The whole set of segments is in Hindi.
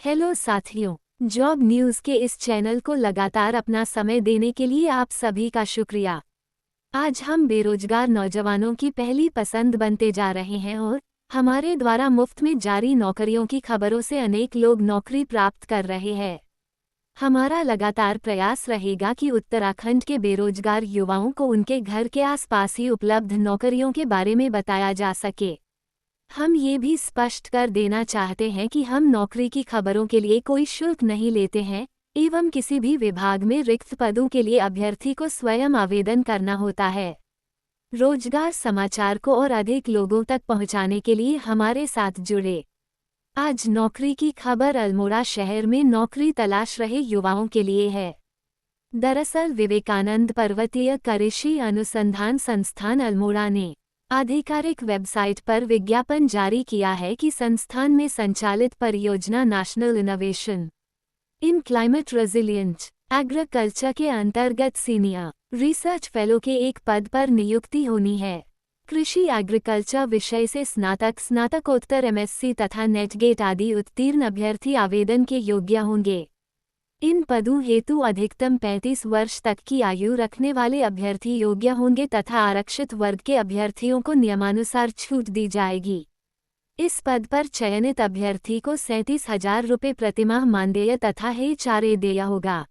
हेलो साथियों, जॉब न्यूज़ के इस चैनल को लगातार अपना समय देने के लिए आप सभी का शुक्रिया। आज हम बेरोजगार नौजवानों की पहली पसंद बनते जा रहे हैं और हमारे द्वारा मुफ्त में जारी नौकरियों की खबरों से अनेक लोग नौकरी प्राप्त कर रहे हैं। हमारा लगातार प्रयास रहेगा कि उत्तराखंड के बेरोजगार युवाओं को उनके घर के आसपास ही उपलब्ध नौकरियों के बारे में बताया जा सके। हम ये भी स्पष्ट कर देना चाहते हैं कि हम नौकरी की खबरों के लिए कोई शुल्क नहीं लेते हैं एवं किसी भी विभाग में रिक्त पदों के लिए अभ्यर्थी को स्वयं आवेदन करना होता है। रोजगार समाचार को और अधिक लोगों तक पहुंचाने के लिए हमारे साथ जुड़े। आज नौकरी की खबर अल्मोड़ा शहर में नौकरी तलाश रहे युवाओं के लिए है। दरअसल विवेकानंद पर्वतीय कृषि अनुसंधान संस्थान अल्मोड़ा ने आधिकारिक वेबसाइट पर विज्ञापन जारी किया है कि संस्थान में संचालित परियोजना national innovation in climate resilient agriculture के अंतर्गत सीनियर रिसर्च फेलो के एक पद पर नियुक्ति होनी है। कृषि एग्रीकल्चर विषय से स्नातक स्नातकोत्तर एमएससी तथा नेटगेट आदि उत्तीर्ण अभ्यर्थी आवेदन के योग्य होंगे। इन पदों हेतु अधिकतम 35 वर्ष तक की आयु रखने वाले अभ्यर्थी योग्य होंगे तथा आरक्षित वर्ग के अभ्यर्थियों को नियमानुसार छूट दी जाएगी। इस पद पर चयनित अभ्यर्थी को 37,000 रुपये प्रतिमाह मानदेय तथा HRA देय होगा।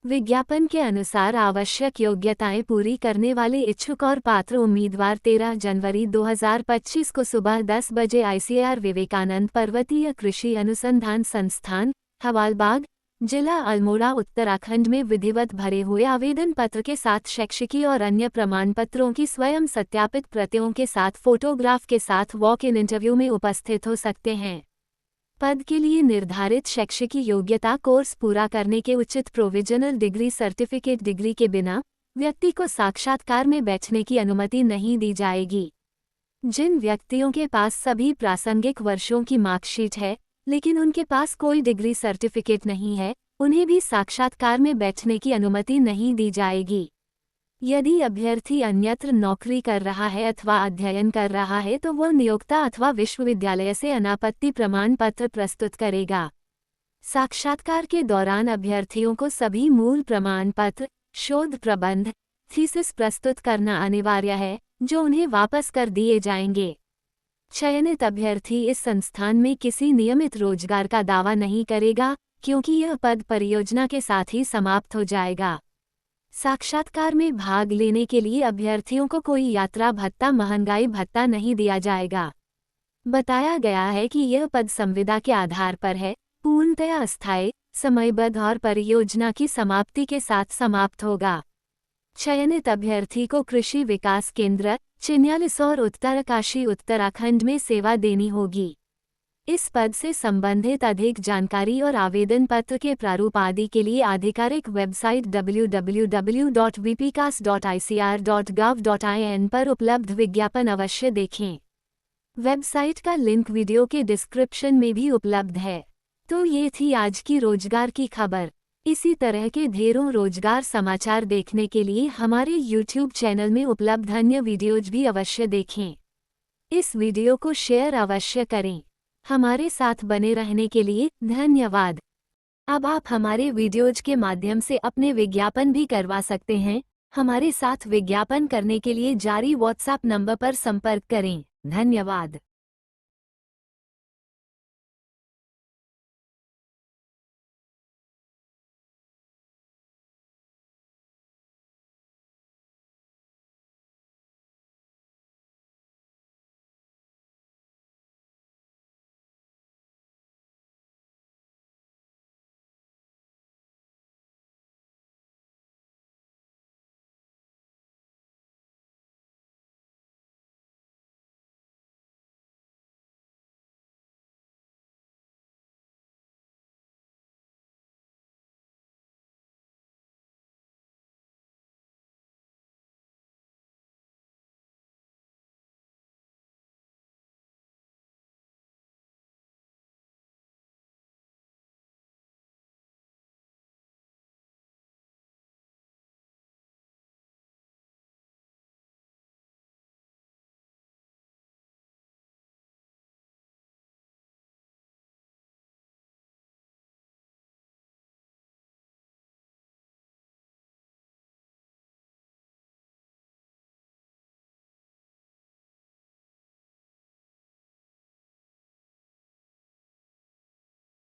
विज्ञापन के अनुसार आवश्यक योग्यताएं पूरी करने वाले इच्छुक और पात्र उम्मीदवार 13 जनवरी 2025 को सुबह 10 बजे ICAR विवेकानंद पर्वतीय कृषि अनुसंधान संस्थान, हवालबाग, जिला अल्मोड़ा उत्तराखंड में विधिवत भरे हुए आवेदन पत्र के साथ शैक्षिकी और अन्य प्रमाण पत्रों की स्वयं सत्यापित प्रतियों के साथ फोटोग्राफ के साथ वॉक इन इंटरव्यू में उपस्थित हो सकते हैं। पद के लिए निर्धारित शैक्षिकी योग्यता कोर्स पूरा करने के उचित प्रोविजनल डिग्री सर्टिफिकेट डिग्री के बिना व्यक्ति को साक्षात्कार में बैठने की अनुमति नहीं दी जाएगी। जिन व्यक्तियों के पास सभी प्रासंगिक वर्षों की मार्कशीट है लेकिन उनके पास कोई डिग्री सर्टिफिकेट नहीं है, उन्हें भी साक्षात्कार में बैठने की अनुमति नहीं दी जाएगी। यदि अभ्यर्थी अन्यत्र नौकरी कर रहा है अथवा अध्ययन कर रहा है तो वह नियोक्ता अथवा विश्वविद्यालय से अनापत्ति प्रमाण पत्र प्रस्तुत करेगा। साक्षात्कार के दौरान अभ्यर्थियों को सभी मूल प्रमाण पत्र, शोध प्रबंध, थीसिस प्रस्तुत करना अनिवार्य है, जो उन्हें वापस कर दिए जाएंगे। चयनित अभ्यर्थी इस संस्थान में किसी नियमित रोजगार का दावा नहीं करेगा, क्योंकि यह पद परियोजना के साथ ही समाप्त हो जाएगा। साक्षात्कार में भाग लेने के लिए अभ्यर्थियों को कोई यात्रा भत्ता महंगाई भत्ता नहीं दिया जाएगा। बताया गया है कि यह पद संविदा के आधार पर है, पूर्णतया अस्थायी, समयबद्ध और परियोजना की समाप्ति के साथ समाप्त होगा। चयनित अभ्यर्थी को कृषि विकास केंद्र, चिन्यालीसौर उत्तरकाशी उत्तराखंड में सेवा देनी होगी। इस पद से संबंधित अधिक जानकारी और आवेदन पत्र के प्रारूप आदि के लिए आधिकारिक वेबसाइट www.vpcas.icr.gov.in पर उपलब्ध विज्ञापन अवश्य देखें। वेबसाइट का लिंक वीडियो के डिस्क्रिप्शन में भी उपलब्ध है। तो ये थी आज की रोजगार की खबर। इसी तरह के ढेरों रोजगार समाचार देखने के लिए हमारे YouTube चैनल में उपलब्ध अन्य वीडियोज भी अवश्य देखें। इस वीडियो को शेयर अवश्य करें। हमारे साथ बने रहने के लिए धन्यवाद। अब आप हमारे वीडियोज के माध्यम से अपने विज्ञापन भी करवा सकते हैं। हमारे साथ विज्ञापन करने के लिए जारी WhatsApp नंबर पर संपर्क करें। धन्यवाद।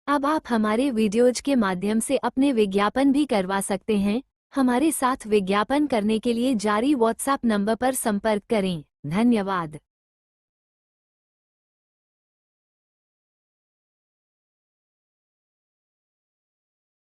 अब आप हमारे वीडियोज के माध्यम से अपने विज्ञापन भी करवा सकते हैं। हमारे साथ विज्ञापन करने के लिए जारी व्हाट्सएप नंबर पर संपर्क करें। धन्यवाद।